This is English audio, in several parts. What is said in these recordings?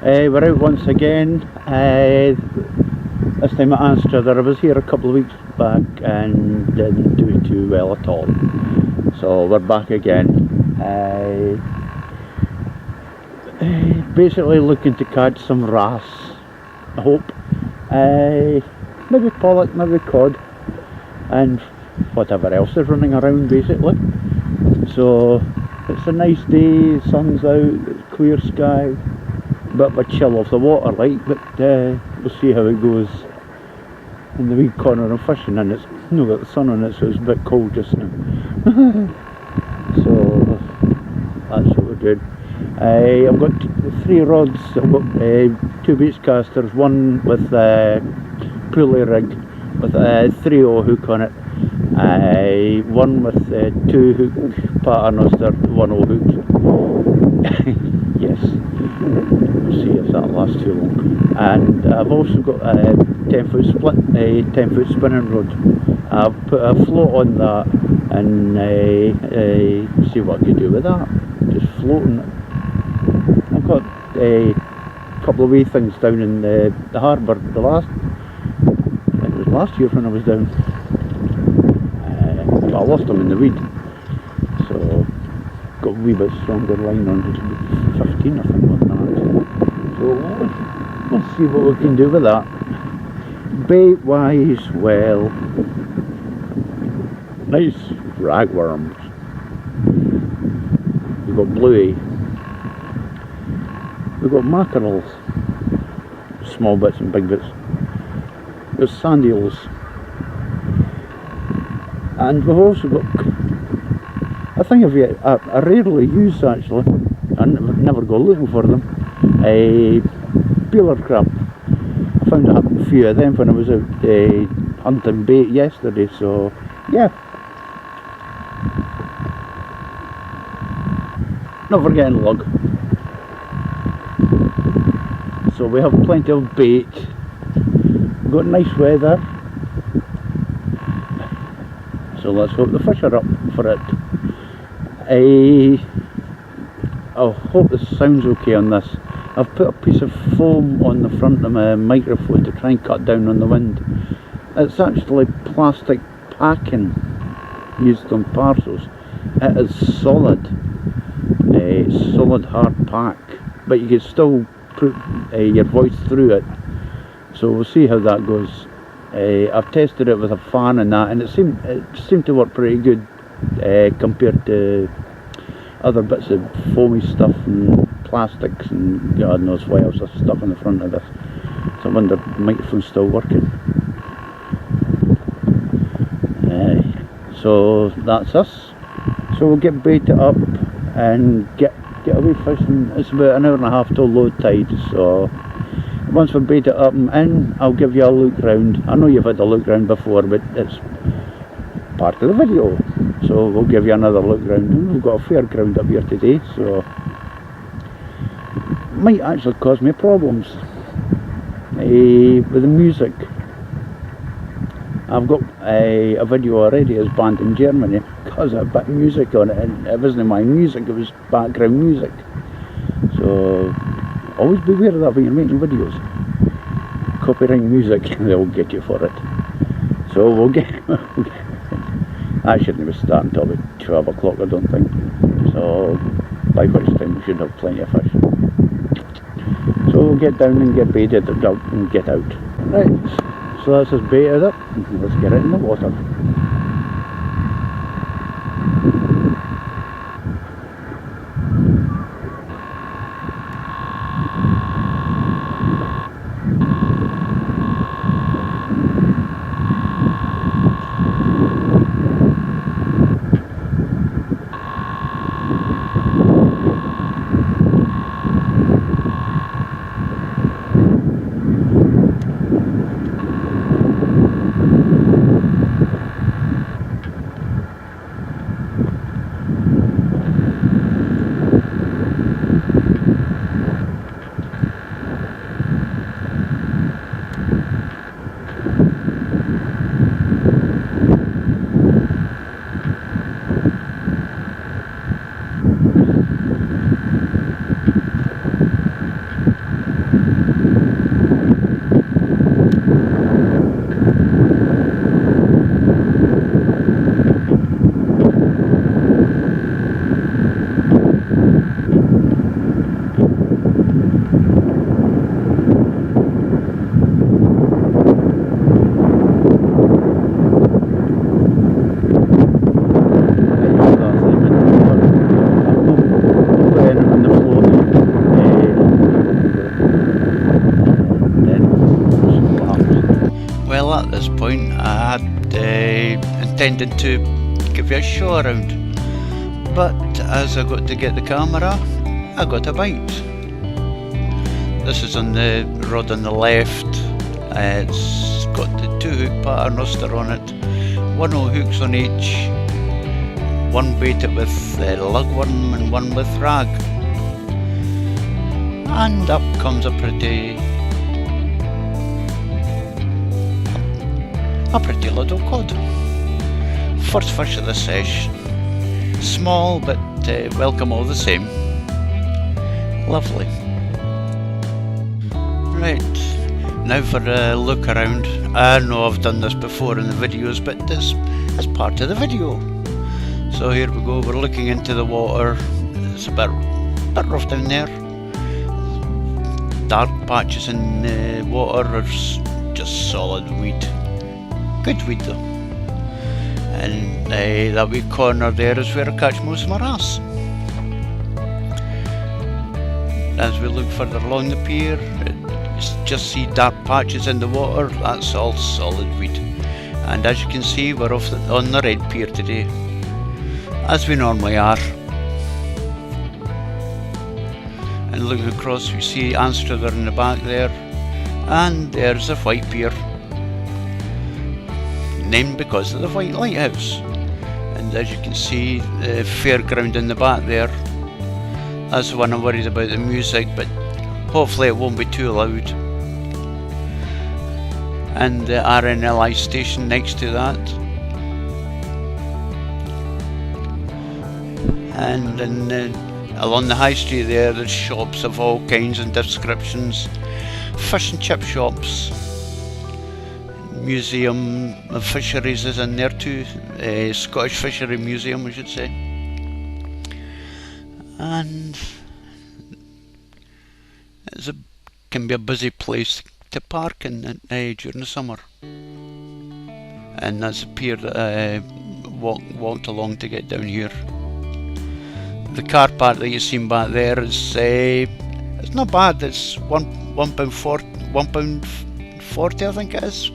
We're out once again, this time at Anstruther. I was here a couple of weeks back and didn't do too well at all. So we're back again. Basically looking to catch some wrasse, I hope. Maybe pollack, maybe cod, and whatever else is running around basically. So it's a nice day, sun's out, it's clear sky. Bit of a chill off the water like, but we'll see how it goes. In the wee corner I'm fishing and it's not got the sun on it, so it's a bit cold just now. So that's what we're doing. I've got 3 rods. I've got 2 beach casters, one with pulley rig with a 3/0 hook on it, one with 2 hook pattern, 1/0 hooks. Yes, we'll see if that lasts too long. And I've also got a 10-foot split, a 10-foot spinning rod. I've put a float on that and see what I can do with that. Just floating it. I've got a couple of wee things down in the harbour. I think it was last year when I was down. But I lost them in the weed. So got a wee bit stronger line on, 15 I think on that. So we'll see what we can do with that. Bait wise, well, nice ragworms. We've got bluey. We've got mackerels, small bits and big bits. There's sand eels. And we've also got, I think I rarely use actually, I never go looking for them, a peeler crab. I found a few of them when I was out hunting bait yesterday, so yeah. Not forgetting lug. So we have plenty of bait, we've got nice weather. So let's hope the fish are up for it. I hope the sound's okay on this. I've put a piece of foam on the front of my microphone to try and cut down on the wind. It's actually plastic packing used on parcels. It is solid, solid hard pack, but you can still put your voice through it. So we'll see how that goes. I've tested it with a fan and that, and it seemed to work pretty good compared to other bits of foamy stuff and plastics and God knows what else is stuck on the front of this. So I wonder if the microphone's still working. So that's us. So we'll get baited up and get away fishing. It's about an hour and a half till low tide, so once we're baited up and in, I'll give you a look round. I know you've had a look round before, but it's part of the video, so we'll give you another look round. We've got a fairground up here today, so it might actually cause me problems with the music. I've got a video already as banned in Germany because I put music on it, and it wasn't my music, it was background music. So always beware of that when you're making videos. Copyright music, they'll get you for it. So we'll get that shouldn't be starting until about 12 o'clock, I don't think. So by which time we should have plenty of fish. So we'll get down and get baited and get out. Right, so that's us baited up. Let's get it in the water. Well, at this point I had intended to give you a show around, but as I got to get the camera, I got a bite. This is on the rod on the left. It's got the 2 hook pattern roster on it, 1 0 hooks on each, one baited with lugworm and one with rag, and up comes a pretty little cod. First fish of the sesh. Small, but welcome all the same. Lovely. Right, now for a look around. I know I've done this before in the videos, but this is part of the video. So here we go, we're looking into the water. It's a bit rough down there. Dark patches in the water, there's just solid weed. Good weed though. And that wee corner there is where I catch most of my wrasse. As we look further along the pier, just see dark patches in the water. That's all solid weed. And as you can see, we're on the red pier today, as we normally are. And looking across, we see Anstruther in the back there, and there's the white pier, named because of the white lighthouse. And as you can see, the fairground in the back there. That's the one I'm worried about, the music, but hopefully it won't be too loud. And the RNLI station next to that. And then along the high street there's shops of all kinds and descriptions. Fish and chip shops. Museum of Fisheries is in there too. Scottish Fishery Museum, we should say. And it can be a busy place to park in during the summer. And that's a pier that I walked along to get down here. The car park that you've seen back there is it's not bad. It's £1.40 I think it is,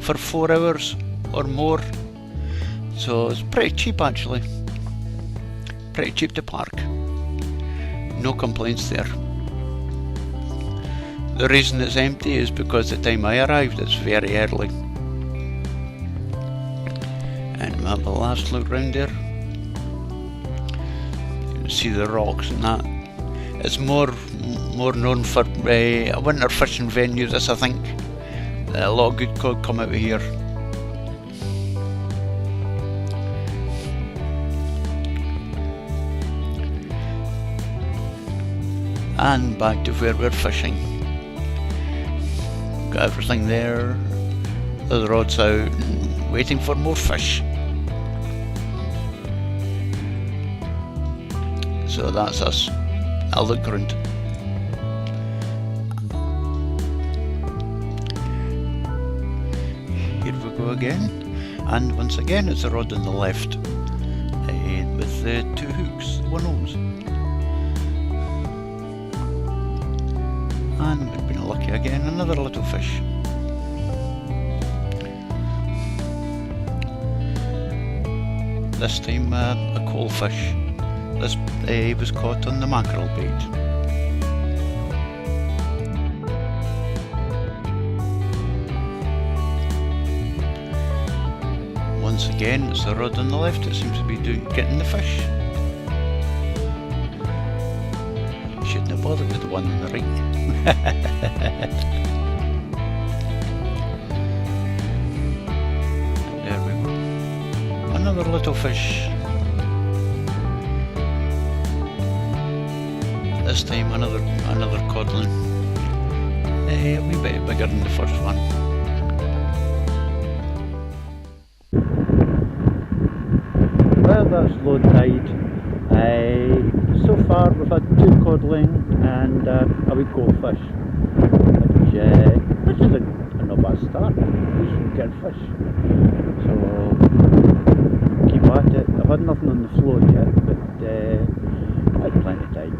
for 4 hours or more. So it's pretty cheap actually. Pretty cheap to park. No complaints there. The reason it's empty is because the time I arrived it's very early. And we'll have the last look round there. You see the rocks and that. It's more known for a winter fishing venue, this I think. A lot of good cod come out of here. And back to where we're fishing. Got everything there. The rod's out and waiting for more fish. So that's us. I'll look around. Here we go again. And once again it's the rod on the left. With the 2 hooks, 1 ohms. And we've been lucky again, another little fish. This time a coal fish. This was caught on the mackerel bait. Once again it's the rod on the left that seems to be getting the fish. Shouldn't have bothered with the one on the right. There we go. Another little fish. This time another codlin. A wee bit bigger than the first one. that's low tide. So far we've had 2 codling and a wee goldfish, which is a not bad start. At least we get fish. So keep at it. I've had nothing on the floor yet, but I had plenty of time.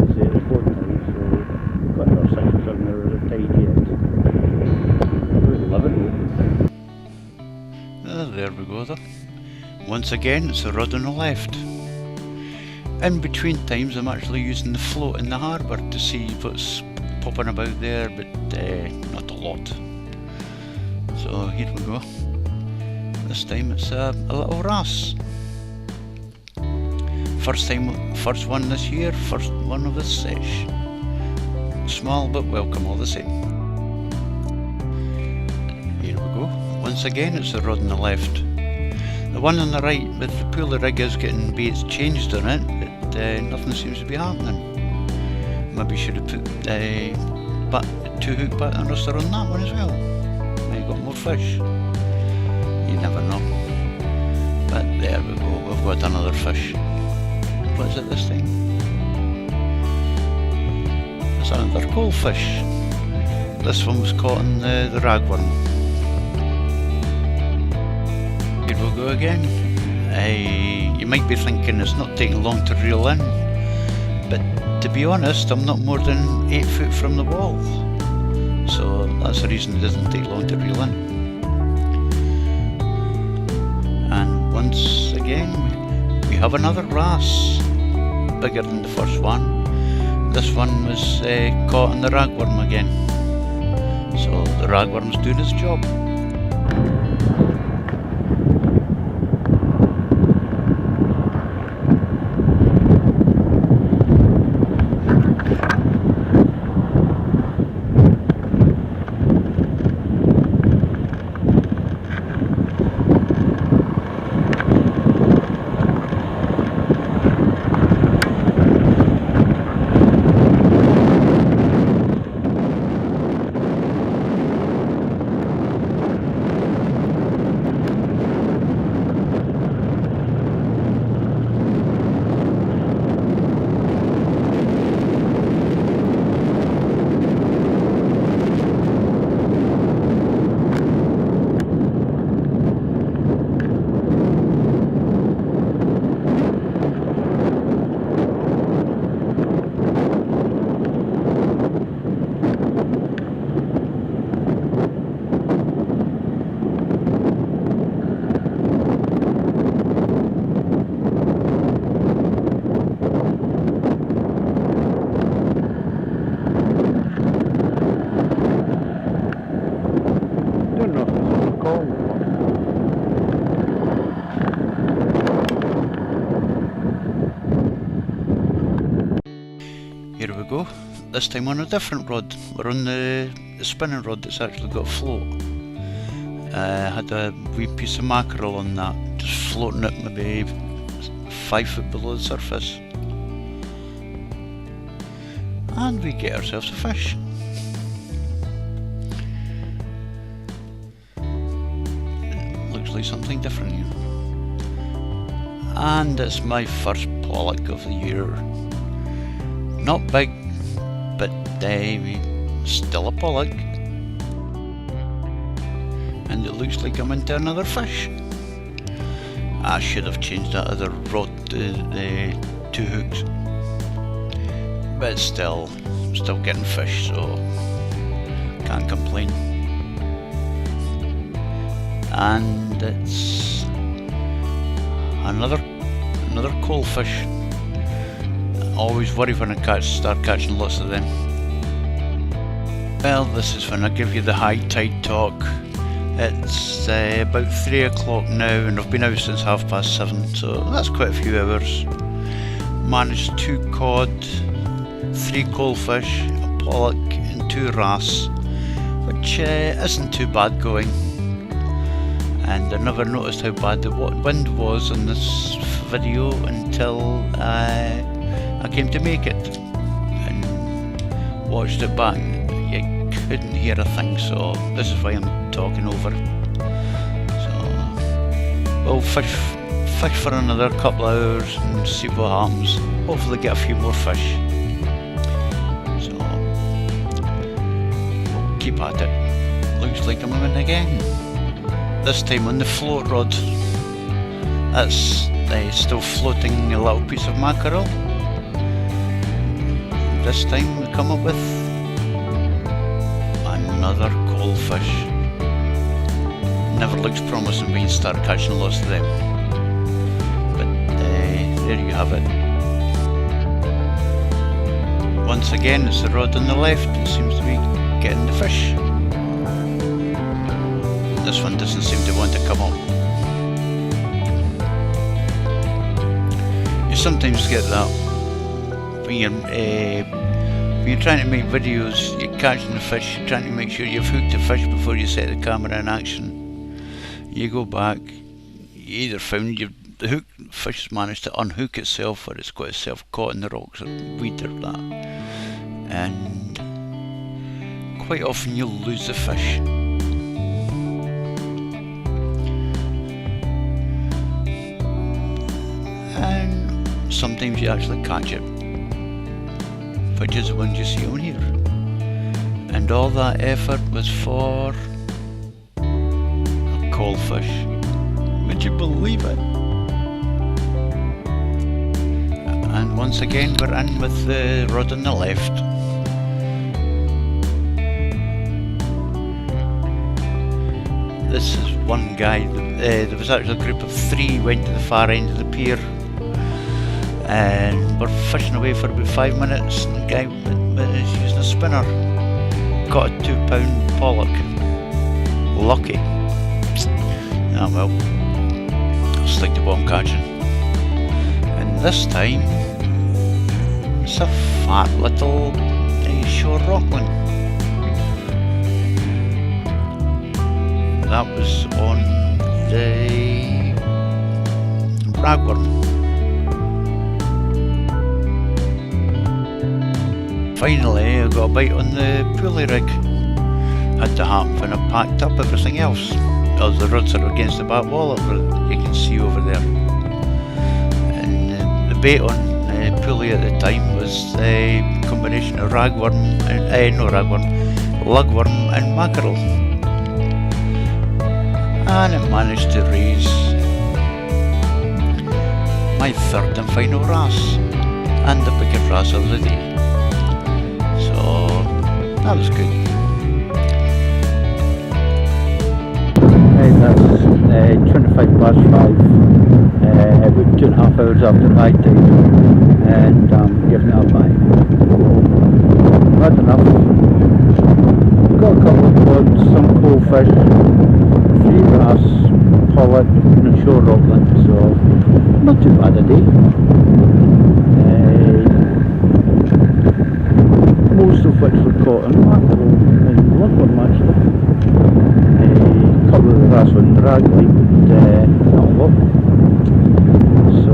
As I say, it's low tide, so got another 6 or 7 hours of tide yet. About 11. There we go then. Once again, it's a rod on the left. In between times I'm actually using the float in the harbour to see what's popping about there, but not a lot. So here we go. This time it's a little wrasse. First one this year, first one of this sesh. Small but welcome all the same. Here we go. Once again it's a rod on the left. The one on the right with the pulley rig is getting baits changed on it, but nothing seems to be happening. Maybe should have put the 2-hook pattern rooster on that one as well. Maybe got more fish. You never know. But there we go, we've got another fish. What is it this time? It's another goldfish. This one was caught in the ragworm. Here we go again. You might be thinking it's not taking long to reel in, but to be honest, I'm not more than 8 foot from the wall, so that's the reason it doesn't take long to reel in. And once again, we have another wrasse, bigger than the first one. This one was caught in the ragworm again, so the ragworm's doing its job. Here we go, this time on a different rod. We're on the spinning rod that's actually got a float. Had a wee piece of mackerel on that, just floating at maybe 5 foot below the surface. And we get ourselves a fish. Looks like something different here. And it's my first pollack of the year. Not big, but still a pollack. And it looks like I'm into another fish. I should have changed that other rod to the 2 hooks. But still getting fish, so can't complain. And it's another coal fish. Always worry when I start catching lots of them. Well, this is when I give you the high tide talk. It's about 3 o'clock now, and I've been out since 7:30, so that's quite a few hours. Managed 2 cod, 3 coalfish, a pollack and 2 wrasse, which isn't too bad going. And I never noticed how bad the wind was on this video until I came to make it and watched it back. You couldn't hear a thing, so this is why I'm talking over. So we'll fish for another couple of hours and see what happens. Hopefully get a few more fish. So we'll keep at it. Looks like I'm moving again. This time on the float rod. That's still floating a little piece of mackerel. This time we come up with another coal fish. Never looks promising when you start catching lots of them. But there you have it. Once again, it's the rod on the left that seems to be getting the fish. This one doesn't seem to want to come up. You sometimes get that when you're trying to make videos, you're catching the fish, you're trying to make sure you've hooked the fish before you set the camera in action. You go back, you either found the hook fish has managed to unhook itself, or it's got itself caught in the rocks or weed or that, and quite often you'll lose the fish. And sometimes you actually catch it, which is the ones you see on here. And all that effort was for coal fish. Would you believe it? And once again we're in with the rod on the left. This is one guy, there was actually a group of 3 went to the far end of the pier, and we're fishing away for about 5 minutes, and the guy was using a spinner, caught a 2-pound pollack. Lucky. Ah well, I'll stick to what I'm catching. And this time, it's a fat little shore rock one. That was on the ragworm. Finally, I got a bite on the pulley rig. Had to happen when I packed up everything else. As the rods are against the back wall, you can see over there. And the bait on the pulley at the time was a combination of lugworm and mackerel. And it managed to raise my third and final wrasse, and the biggest wrasse of the day. So that was good. That's 25 past 5, about 2.5 hours after high tide, and giving it a bye. Not enough. Got a couple of pods, some coal fish, 3 wrasse, pollock and a shore rockland, so not too bad a day. Most of which were caught in mackerel and lugworm actually. A couple of the wrasse on the ragline, but not a lot. So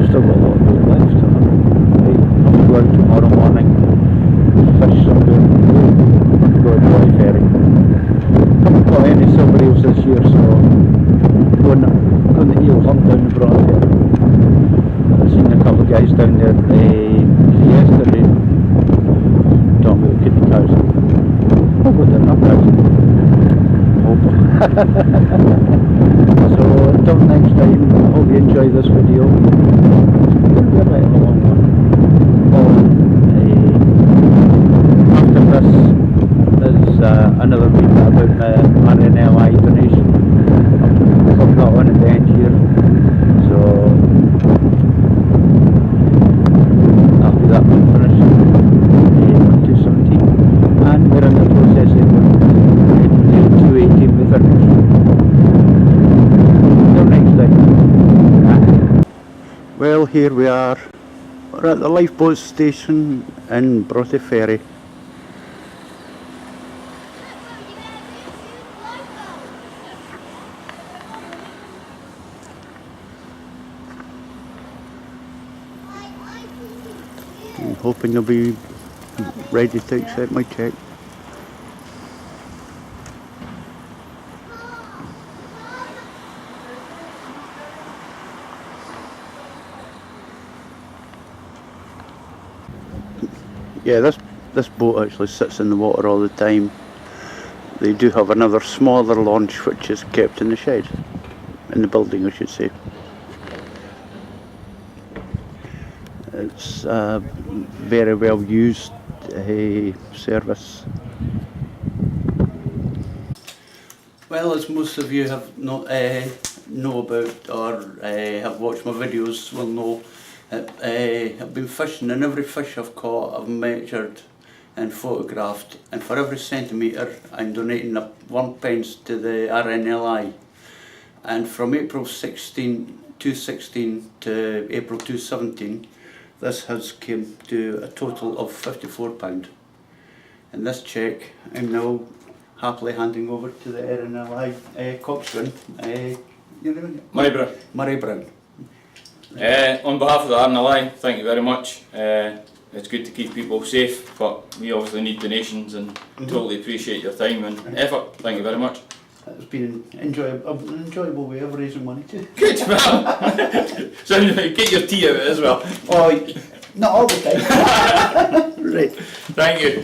still got a lot of it left. I'll have to go out tomorrow morning, fish somewhere, and go to Pier ferry. Haven't caught any silver eels this year, so going the eel hunt down the Broad Ferry. I've seen a couple of guys down there yesterday talking about the kidney cows. Hope they're not guys. Hope. So until next time, I hope you enjoy this video. It's going to be a bit of a long one. After this, there's another video about my RNLI donation. I've got one at the end here. So that'll be that one finished. 217, and we're in the process of 218 with our next time. Well, here we are. We're at the lifeboat station in Pier ferry. I'm hoping you'll be ready to accept my check. Yeah, this boat actually sits in the water all the time. They do have another smaller launch which is kept in the shed, in the building I should say. It's a very well used service. Well, as most of you have know about or have watched my videos will know, I've been fishing, and every fish I've caught I've measured and photographed, and for every centimetre I'm donating £1 to the RNLI. And from April 2016 to April 2017, this has come to a total of £54. And this cheque I'm now happily handing over to the RNLI coxswain, Murray Brown. Murray Brown. On behalf of the RNLI, thank you very much. It's good to keep people safe, but we obviously need donations, and totally appreciate your time and effort. Thank you very much. It's been an enjoyable way of raising money too. Good, well. So get your tea out as well. Oh, not all the time. Right. Thank you.